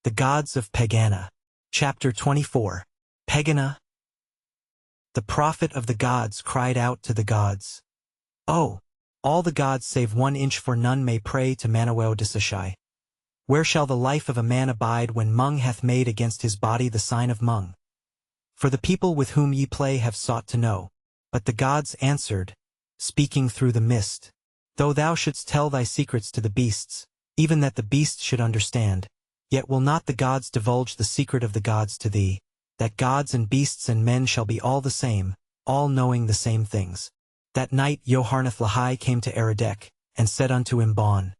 The Gods of Pegana. Chapter 24. Pegana. The prophet of the gods cried out to the gods. Oh! All the gods save 1 inch, for none may pray to Manawo-Disashai. Where shall the life of a man abide when Mung hath made against his body the sign of Mung? For the people with whom ye play have sought to know. But the gods answered, speaking through the mist. Though thou shouldst tell thy secrets to the beasts, even that the beasts should understand, yet will not the gods divulge the secret of the gods to thee, that gods and beasts and men shall be all the same, all knowing the same things. That night Yoharnath-Lahai came to Eredek, and said unto Imban,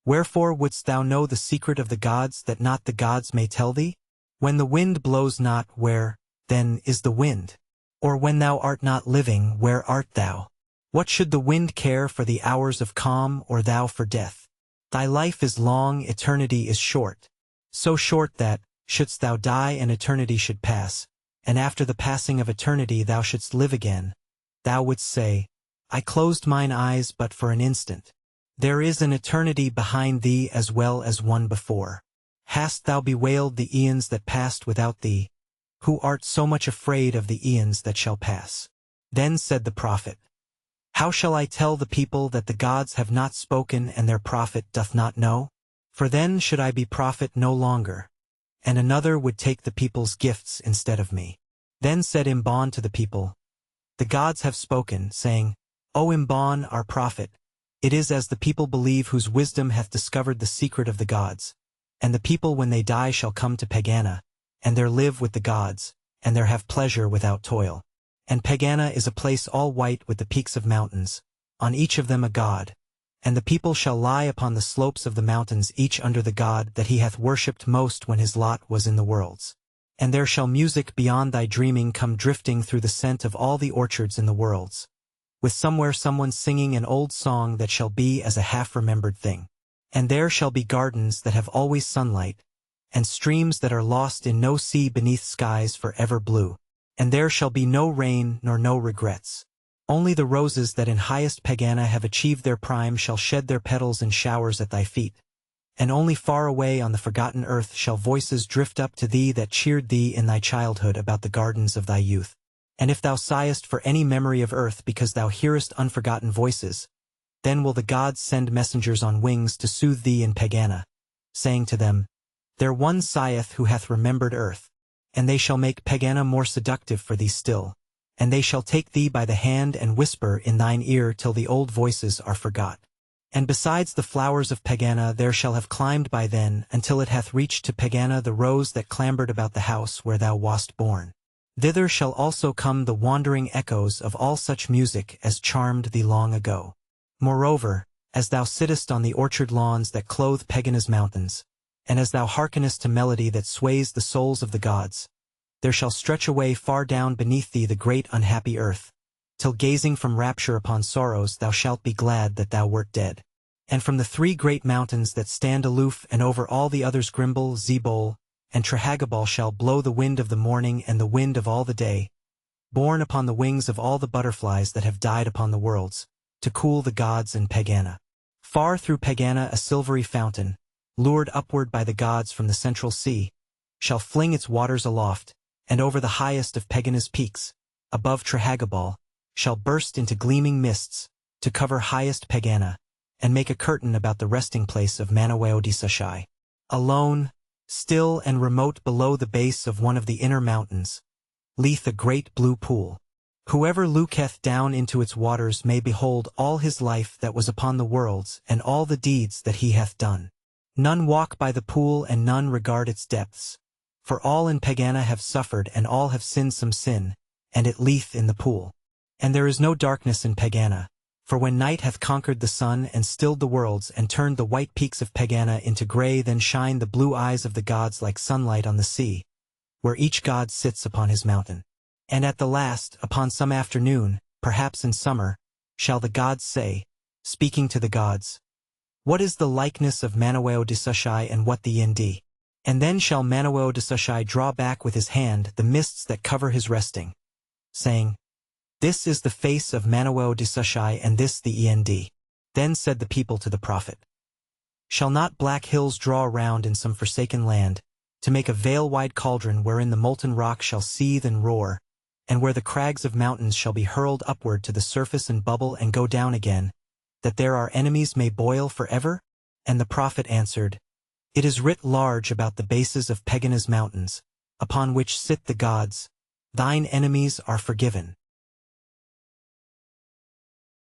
Wherefore wouldst thou know the secret of the gods, that not the gods may tell thee? When the wind blows not, where, then, is the wind? Or when thou art not living, where art thou? What should the wind care for the hours of calm, or thou for death? Thy life is long, eternity is short. So short that, shouldst thou die and eternity should pass, and after the passing of eternity thou shouldst live again, thou wouldst say, I closed mine eyes but for an instant. There is an eternity behind thee as well as one before. Hast thou bewailed the aeons that passed without thee, who art so much afraid of the aeons that shall pass? Then said the prophet, How shall I tell the people that the gods have not spoken and their prophet doth not know? For then should I be prophet no longer, and another would take the people's gifts instead of me. Then said Imban to the people, The gods have spoken, saying, O Imban, our prophet, it is as the people believe whose wisdom hath discovered the secret of the gods. And the people when they die shall come to Pegana, and there live with the gods, and there have pleasure without toil. And Pegana is a place all white with the peaks of mountains, on each of them a god. And the people shall lie upon the slopes of the mountains, each under the god that he hath worshipped most when his lot was in the worlds. And there shall music beyond thy dreaming come drifting through the scent of all the orchards in the worlds, with somewhere someone singing an old song that shall be as a half-remembered thing. And there shall be gardens that have always sunlight, and streams that are lost in no sea beneath skies forever blue. And there shall be no rain nor no regrets. Only the roses that in highest Pegana have achieved their prime shall shed their petals in showers at thy feet. And only far away on the forgotten earth shall voices drift up to thee that cheered thee in thy childhood about the gardens of thy youth. And if thou sighest for any memory of earth because thou hearest unforgotten voices, then will the gods send messengers on wings to soothe thee in Pegana, saying to them, There one sigheth who hath remembered earth, and they shall make Pegana more seductive for thee still, and they shall take thee by the hand and whisper in thine ear till the old voices are forgot. And besides the flowers of Pegana there shall have climbed by then until it hath reached to Pegana the rose that clambered about the house where thou wast born. Thither shall also come the wandering echoes of all such music as charmed thee long ago. Moreover, as thou sittest on the orchard lawns that clothe Pegana's mountains, and as thou hearkenest to melody that sways the souls of the gods, there shall stretch away far down beneath thee the great unhappy earth, till gazing from rapture upon sorrows thou shalt be glad that thou wert dead. And from the 3 great mountains that stand aloof and over all the others Grimbal, Zebol, and Trehagabal shall blow the wind of the morning and the wind of all the day, borne upon the wings of all the butterflies that have died upon the worlds, to cool the gods in Pegana. Far through Pegana a silvery fountain, lured upward by the gods from the central sea, shall fling its waters aloft, and over the highest of Pegana's peaks, above Trehagabal, shall burst into gleaming mists, to cover highest Pegana, and make a curtain about the resting place of Manawo-Disashai. Alone, still and remote below the base of one of the inner mountains, leath a great blue pool. Whoever looketh down into its waters may behold all his life that was upon the worlds and all the deeds that he hath done. None walk by the pool and none regard its depths, for all in Pegana have suffered and all have sinned some sin, and it leath in the pool. And there is no darkness in Pegana, for when night hath conquered the sun and stilled the worlds and turned the white peaks of Pegana into grey, then shine the blue eyes of the gods like sunlight on the sea, where each god sits upon his mountain. And at the last, upon some afternoon, perhaps in summer, shall the gods say, speaking to the gods, What is the likeness of Manawo-Disashai and what the Indi? And then shall Manawo-Disashai draw back with his hand the mists that cover his resting, saying, This is the face of Manawo-Disashai and this the End. Then said the people to the prophet, Shall not black hills draw around in some forsaken land, to make a veil-wide cauldron wherein the molten rock shall seethe and roar, and where the crags of mountains shall be hurled upward to the surface and bubble and go down again, that there our enemies may boil forever? And the prophet answered, It is writ large about the bases of Pegana's mountains, upon which sit the gods, Thine enemies are forgiven.